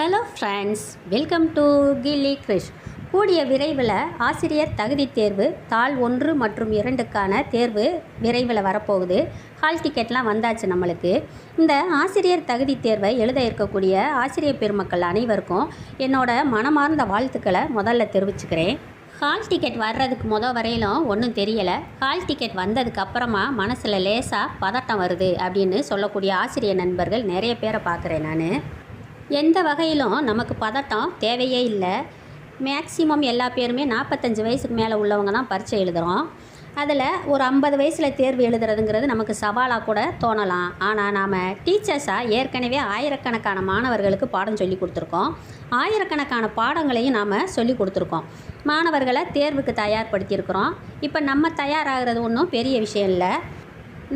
Hello friends, welcome to கில்லி கிரிஷ். கூடிய விரைவில் ஆசிரியர் தகுதி தேர்வு தாள் 1 மற்றும் 2க்கான தேர்வு விரைவில் வரப்போகுது. ஹால் டிக்கெட்லாம் வந்தாச்சு நம்மளுக்கு. இந்த ஆசிரியர் தகுதி தேர்வை எழுத இருக்கக்கூடிய ஆசிரியர் பெருமக்கள் அனைவருக்கும் என்னோட மனமார்ந்த வாழ்த்துக்களை முதல்ல தெரிவிச்சுக்கிறேன். ஹால் டிக்கெட் வர்றதுக்கு வரையிலும் ஒன்றும் தெரியலை. ஹால் டிக்கெட் வந்ததுக்கு அப்புறமா மனசில் லேசாக பதட்டம் வருது அப்படின்னு சொல்லக்கூடிய ஆசிரியர் நண்பர்கள் நிறைய பேரை பார்க்குறேன் நான். எந்த வகையிலும் நமக்கு பதட்டம் தேவையே இல்லை. மேக்சிமம் எல்லா பேருமே 45 வயசுக்கு மேலே உள்ளவங்க தான் பரீட்சை எழுதுகிறோம். அதில் ஒரு 50 வயசில் தேர்வு எழுதுறதுங்கிறது நமக்கு சவாலாக கூட தோணலாம். ஆனால் நாம் டீச்சர்ஸாக ஏற்கனவே ஆயிரக்கணக்கான மாணவர்களுக்கு பாடம் சொல்லி கொடுத்துருக்கோம். ஆயிரக்கணக்கான பாடங்களையும் நாம் சொல்லி கொடுத்துருக்கோம். மாணவர்களை தேர்வுக்கு தயார்படுத்தியிருக்கிறோம். இப்போ நம்ம தயாராகிறது ஒன்றும் பெரிய விஷயம் இல்லை.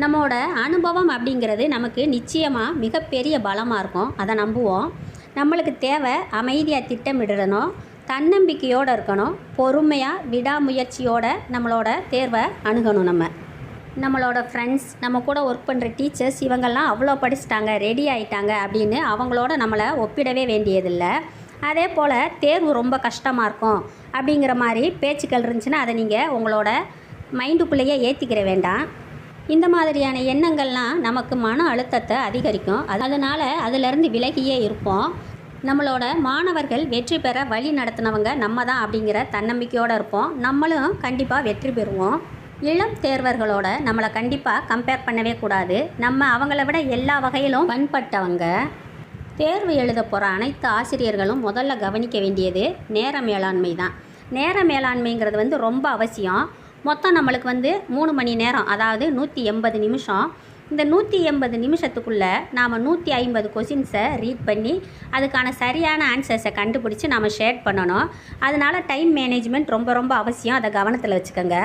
நம்மளோட அனுபவம் அப்படிங்கிறது நமக்கு நிச்சயமாக மிகப்பெரிய பலமாக இருக்கும். அதை நம்புவோம். நம்மளுக்கு தேவை அமைதியாக திட்டமிடணும், தன்னம்பிக்கையோடு இருக்கணும், பொறுமையாக விடாமுயற்சியோடு நம்மளோட தேர்வை அணுகணும். நம்மளோட ஃப்ரெண்ட்ஸ், நம்ம கூட ஒர்க் பண்ணுற டீச்சர்ஸ் இவங்கெல்லாம் அவ்வளோ படிச்சிட்டாங்க, ரெடி ஆகிட்டாங்க அப்படின்னு அவங்களோட நம்மளை ஒப்பிடவே வேண்டியதில்லை. அதே போல் தேர்வு ரொம்ப கஷ்டமாக இருக்கும் அப்படிங்கிற மாதிரி பேச்சுக்கள் இருந்துச்சுன்னா அதை நீங்கள் உங்களோட மைண்டுக்குள்ளேயே ஏற்றிக்கிற வேண்டாம். இந்த மாதிரியான எண்ணங்கள்லாம் நமக்கு மன அழுத்தத்தை அதிகரிக்கும். அதனால் அதிலிருந்து விலகியே இருப்போம். நம்மளோட மாணவர்கள் வெற்றி பெற வழி நடத்தினவங்க நம்ம தான் அப்படிங்கிற தன்னம்பிக்கையோடு இருப்போம். நம்மளும் கண்டிப்பாக வெற்றி பெறுவோம். இளம் தேர்வர்களோட நம்மளை கண்டிப்பாக கம்பேர் பண்ணவே கூடாது. நம்ம அவங்கள விட எல்லா வகையிலும் பண்பட்டவங்க. தேர்வு எழுத போகிற அனைத்து ஆசிரியர்களும் முதல்ல கவனிக்க வேண்டியது நேர மேலாண்மை தான். நேர மேலாண்மைங்கிறது ரொம்ப அவசியம். மொத்தம் நம்மளுக்கு 3 மணி நேரம், அதாவது 180 நிமிஷம். இந்த 180 நிமிஷத்துக்குள்ளே நாம் 150 கொஷின்ஸை ரீட் பண்ணி அதுக்கான சரியான ஆன்சர்ஸை கண்டுபிடிச்சி நம்ம ஷேர் பண்ணணும். அதனால் டைம் மேனேஜ்மெண்ட் ரொம்ப அவசியம். அதை கவனத்தில் வச்சுக்கோங்க.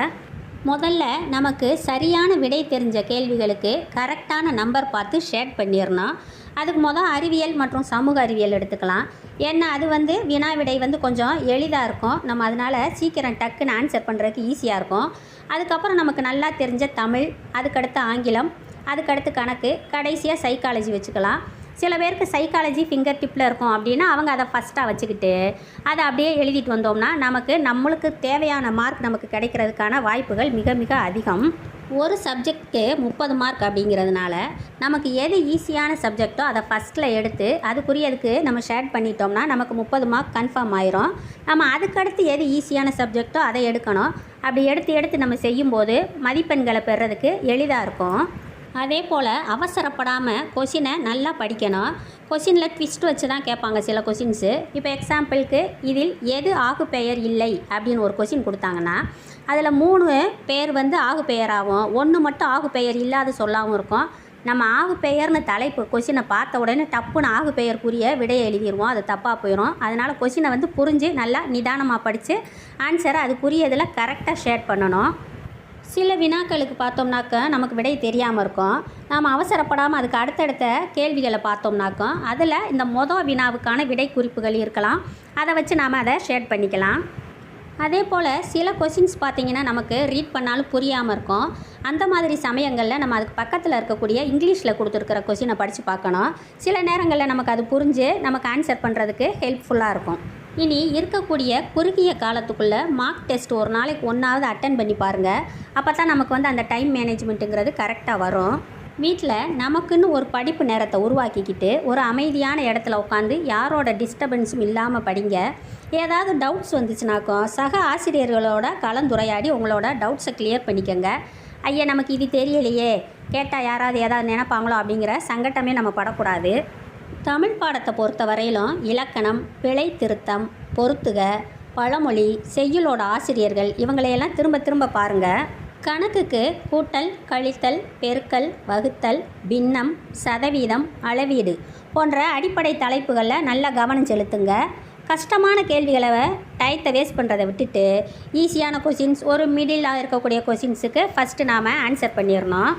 முதல்ல நமக்கு சரியான விடை தெரிஞ்ச கேள்விகளுக்கு கரெக்டான நம்பர் பார்த்து ஷேர் பண்ணிடணும். அதுக்கு அறிவியல் மற்றும் சமூக அறிவியல் எடுத்துக்கலாம். ஏன்னா அது வினா விடை கொஞ்சம் எளிதாக இருக்கும். நம்ம அதனால் சீக்கிரம் டக்குன்னு ஆன்சர் பண்ணுறதுக்கு ஈஸியாக இருக்கும். அதுக்கப்புறம் நமக்கு நல்லா தெரிஞ்ச தமிழ், அதுக்கடுத்து ஆங்கிலம், அதுக்கடுத்து கணக்கு, கடைசியாக சைக்காலஜி வச்சுக்கலாம். சில பேருக்கு சைக்காலஜி ஃபிங்கர் டிப்பில் இருக்கும் அப்படின்னா அவங்க அதை ஃபஸ்ட்டாக வச்சுக்கிட்டு அதை அப்படியே எழுதிட்டு வந்தோம்னா நம்மளுக்கு தேவையான மார்க் நமக்கு கிடைக்கிறதுக்கான வாய்ப்புகள் மிக அதிகம். ஒரு சப்ஜெக்ட்டுக்கு 30 மார்க் அப்படிங்கிறதுனால நமக்கு எது ஈஸியான சப்ஜெக்டோ அதை ஃபஸ்ட்டில் எடுத்து அதுக்குரியதுக்கு நம்ம ஷேர் பண்ணிட்டோம்னா நமக்கு 30 மார்க் கன்ஃபார்ம் ஆயிரும். நம்ம அதுக்கடுத்து எது ஈஸியான சப்ஜெக்டோ அதை எடுக்கணும். அப்படி எடுத்து நம்ம செய்யும்போது மதிப்பெண்களை பெறுறதுக்கு எளிதாக இருக்கும். அதே போல் அவசரப்படாமல் கொஷினை நல்லா படிக்கணும். கொஷினில் ட்விஸ்ட் வச்சு தான் கேட்பாங்க சில கொஷின்ஸு. இப்போ எக்ஸாம்பிளுக்கு இதில் எது ஆகு பெயர் இல்லை அப்படின்னு ஒரு கொஷின் கொடுத்தாங்கன்னா அதில் 3 பேர் ஆகு பெயராகவும் 1 மட்டும் ஆகு பெயர் இல்லாத சொல்லாமல் இருக்கும். நம்ம ஆகு பெயர்னு தலைப்பு கொஷினை பார்த்த உடனே டப்புன்னு ஆகு பெயருக்குரிய விடையை எழுதிடுவோம். அது தப்பாக போயிடும். அதனால் கொஷினை புரிஞ்சு நல்லா நிதானமாக படித்து ஆன்சரை அதுக்குரியதில் கரெக்டாக ஷேர் பண்ணணும். சில வினாக்களுக்கு பார்த்தோம்னாக்க நமக்கு விடை தெரியாமல் இருக்கும். நாம் அவசரப்படாமல் அதுக்கு அடுத்தடுத்த கேள்விகளை பார்த்தோம்னாக்கா அதில் இந்த வினாவுக்கான விடை குறிப்புகள் இருக்கலாம். அதை வச்சு நாம் அதை ஷேர் பண்ணிக்கலாம். அதே போல் சில கொஷின்ஸ் பார்த்திங்கன்னா நமக்கு ரீட் பண்ணாலும் புரியாமல் இருக்கும். அந்த மாதிரி சமயங்களில் நம்ம அதுக்கு பக்கத்தில் இருக்கக்கூடிய இங்கிலீஷில் கொடுத்துருக்கிற கொஷினை படித்து பார்க்கணும். சில நேரங்களில் நமக்கு அது புரிஞ்சு நமக்கு ஆன்சர் பண்ணுறதுக்கு ஹெல்ப்ஃபுல்லாக இருக்கும். இனி இருக்கக்கூடிய குறுகிய காலத்துக்குள்ளே மார்க் டெஸ்ட் ஒரு நாளைக்கு 1ஆவது அட்டன் பண்ணி பாருங்கள். அப்போ தான் நமக்கு அந்த டைம் மேனேஜ்மெண்ட்டுங்கிறது கரெக்டாக வரும். வீட்டில் நமக்குன்னு ஒரு படிப்பு நேரத்தை உருவாக்கிக்கிட்டு ஒரு அமைதியான இடத்துல உட்காந்து யாரோட டிஸ்டர்பன்ஸும் இல்லாமல் படிங்க. ஏதாவது டவுட்ஸ் வந்துச்சுனாக்கோ சக ஆசிரியர்களோட கலந்துரையாடி உங்களோட டவுட்ஸை கிளியர் பண்ணிக்கோங்க. ஐயா நமக்கு இது தெரியலையே, கேட்டால் யாராவது ஏதாவது நினைப்பாங்களோ அப்படிங்கிற சங்கட்டமே நம்ம படக்கூடாது. தமிழ் பாடத்தை பொறுத்த வரையிலும் இலக்கணம், பிழை திருத்தம், பொறுத்துக, பழமொழி, செய்யுளோட ஆசிரியர்கள் இவங்களையெல்லாம் திரும்ப பாருங்கள். கணக்குக்கு கூட்டல், கழித்தல், பெருக்கல், வகுத்தல், பின்னம், சதவீதம், அளவீடு போன்ற அடிப்படை தலைப்புகளில் நல்லா கவனம் செலுத்துங்க. கஷ்டமான கேள்விகளை டயத்தை வேஸ்ட் பண்ணுறதை விட்டுட்டு ஈஸியான கொஷின்ஸ், ஒரு மிடிலாக இருக்கக்கூடிய கொஷின்ஸுக்கு ஃபஸ்ட்டு நாம் ஆன்சர் பண்ணிடணும்.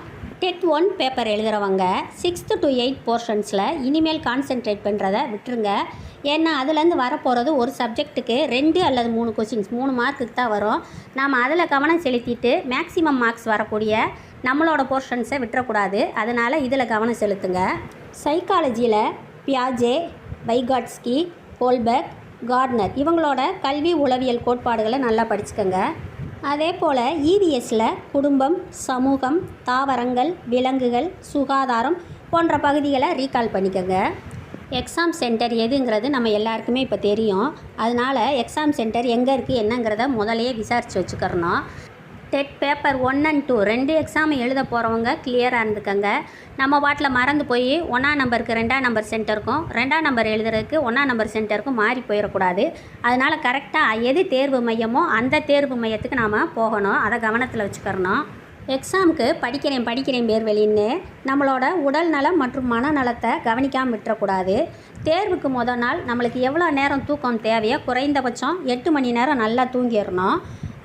டெட் 1 பேப்பர் எழுதுகிறவங்க 6th to 8th போர்ஷன்ஸில் இனிமேல் கான்சென்ட்ரேட் பண்ணுறதை விட்டுருங்க. ஏன்னா அதுலேருந்து வரப்போகிறது ஒரு சப்ஜெக்ட்டுக்கு 2 அல்லது 3 கொஷின்ஸ் 3 மார்க்குக்கு தான் வரும். நாம் அதில் கவனம் செலுத்திட்டு மேக்ஸிமம் மார்க்ஸ் வரக்கூடிய நம்மளோட போர்ஷன்ஸை விட்டுறக்கூடாது. அதனால் இதில் கவனம் செலுத்துங்க. சைக்காலஜியில் பியாஜே, வைகாட்ஸ்கி, கோல்பெர்க், கார்ட்னர் இவங்களோட கல்வி உளவியல் கோட்பாடுகளை நல்லா படிச்சுக்கோங்க. அதே போல் இவிஎஸ்சில் குடும்பம், சமூகம், தாவரங்கள், விலங்குகள், சுகாதாரம் போன்ற பகுதிகளை ரீகால் பண்ணிக்கோங்க. எக்ஸாம் சென்டர் எதுங்கிறது நம்ம எல்லாருக்குமே இப்போ தெரியும். அதனால் எக்ஸாம் சென்டர் எங்கே இருக்குது என்னங்கிறத முதலையே விசாரித்து வச்சுக்கிறணும். டெட் பேப்பர் 1 and 2 2 எக்ஸாம் எழுத போகிறவங்க கிளியராக இருந்துக்கங்க. நம்ம பாட்டில் மறந்து போய் 1ஆம் நம்பருக்கு 2ஆம் நம்பர் சென்டருக்கும் 2ஆம் நம்பர் எழுதுறதுக்கு 1ஆம் நம்பர் சென்டருக்கும் மாறி போயிடக்கூடாது. அதனால் கரெக்டாக எது தேர்வு மையமோ அந்த தேர்வு மையத்துக்கு நாம் போகணும். அதை கவனத்தில் வச்சுக்கிறணும். எக்ஸாமுக்கு படிக்கிறேன் பேர் வெளின்னு நம்மளோட உடல் நலம் மற்றும் மனநலத்தை கவனிக்காமல் விட்டுறக்கூடாது. தேர்வுக்கு முதல் நாள் நம்மளுக்கு எவ்வளோ நேரம் தூக்கம் தேவையோ குறைந்தபட்சம் 8 மணி நேரம் நல்லா தூங்கிடணும்.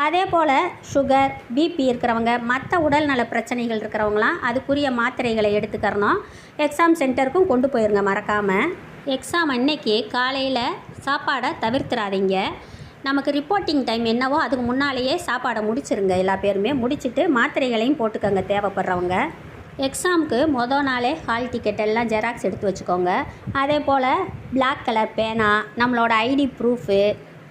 அதே போல் சுகர், பிபி இருக்கிறவங்க, மற்ற உடல் நல பிரச்சனைகள் இருக்கிறவங்களாம் அதுக்குரிய மாத்திரைகளை எடுத்துக்கிறணும். எக்ஸாம் சென்டருக்கும் கொண்டு போயிருங்க மறக்காமல். எக்ஸாம் அன்னைக்கு காலையில் சாப்பாடை தவிர்த்துறாதீங்க. நமக்கு ரிப்போர்ட்டிங் டைம் என்னவோ அதுக்கு முன்னாலேயே சாப்பாடை முடிச்சிருங்க. எல்லா பேருமே முடிச்சுட்டு மாத்திரைகளையும் போட்டுக்கோங்க தேவைப்படுறவங்க. எக்ஸாமுக்கு மொதல் நாளே ஹால் டிக்கெட் எல்லாம் ஜெராக்ஸ் எடுத்து வச்சுக்கோங்க. அதே போல் பிளாக் கலர் பேனா, நம்மளோட ஐடி ப்ரூஃபு,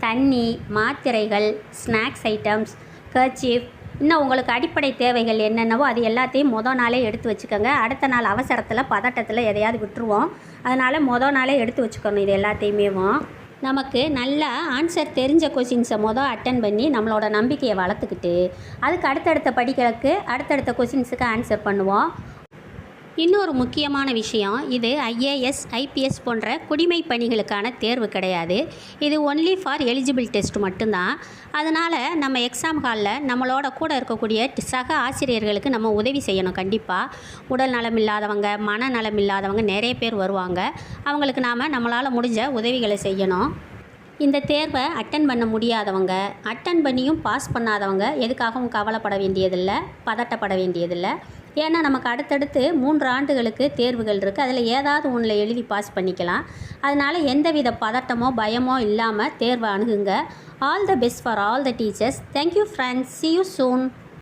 தண்ணி, மாத்திரைகள், ஸ்நாக்ஸ் ஐட்டம்ஸ், கர்ச்சீஃப், இன்னும் உங்களுக்கு அடிப்படை தேவைகள் என்னென்னவோ அது எல்லாத்தையும் மொதல் நாளே எடுத்து வச்சுக்கோங்க. அடுத்த நாள் அவசரத்தில் பதட்டத்தில் எதையாவது விட்டுருவோம். அதனால் மொதல் நாளே எடுத்து வச்சுக்கணும். இது எல்லாத்தையுமேவும் நமக்கு நல்லா ஆன்சர் தெரிஞ்ச கொஷின்ஸை அட்டன் பண்ணி நம்மளோட நம்பிக்கையை வளர்த்துக்கிட்டு அதுக்கு அடுத்தடுத்த படிக்கிறதுக்கு அடுத்தடுத்த கொஷின்ஸுக்கு ஆன்சர் பண்ணுவோம். இன்னொரு முக்கியமான விஷயம், இது ஐஏஎஸ், ஐபிஎஸ் போன்ற குடிமை பணிகளுக்கான தேர்வு கிடையாது. இது ஒன்லி ஃபார் எலிஜிபிள் டெஸ்ட் மட்டும்தான். அதனால் நம்ம எக்ஸாம் ஹாலில் நம்மளோட கூட இருக்கக்கூடிய சக ஆசிரியர்களுக்கு நம்ம உதவி செய்யணும். கண்டிப்பாக உடல் நலம் இல்லாதவங்க, மனநலம் இல்லாதவங்க நிறைய பேர் வருவாங்க. அவங்களுக்கு நாம் நம்மளால் முடிஞ்ச உதவிகளை செய்யணும். இந்த தேர்வை அட்டன் பண்ண முடியாதவங்க, அட்டன் பண்ணியும் பாஸ் பண்ணாதவங்க எதுக்காகவும் கவலைப்பட வேண்டியதில்லை, பதட்டப்பட வேண்டியதில்லை. ஏன்னா நமக்கு அடுத்தடுத்து 3 ஆண்டுகளுக்கு தேர்வுகள் இருக்குது. அதில் ஏதாவது ஒன்றில் எழுதி பாஸ் பண்ணிக்கலாம். அதனால் எந்தவித பதட்டமோ பயமோ இல்லாமல் தேர்வை அணுகுங்க. All the best for all the teachers. Thank you friends. see you soon.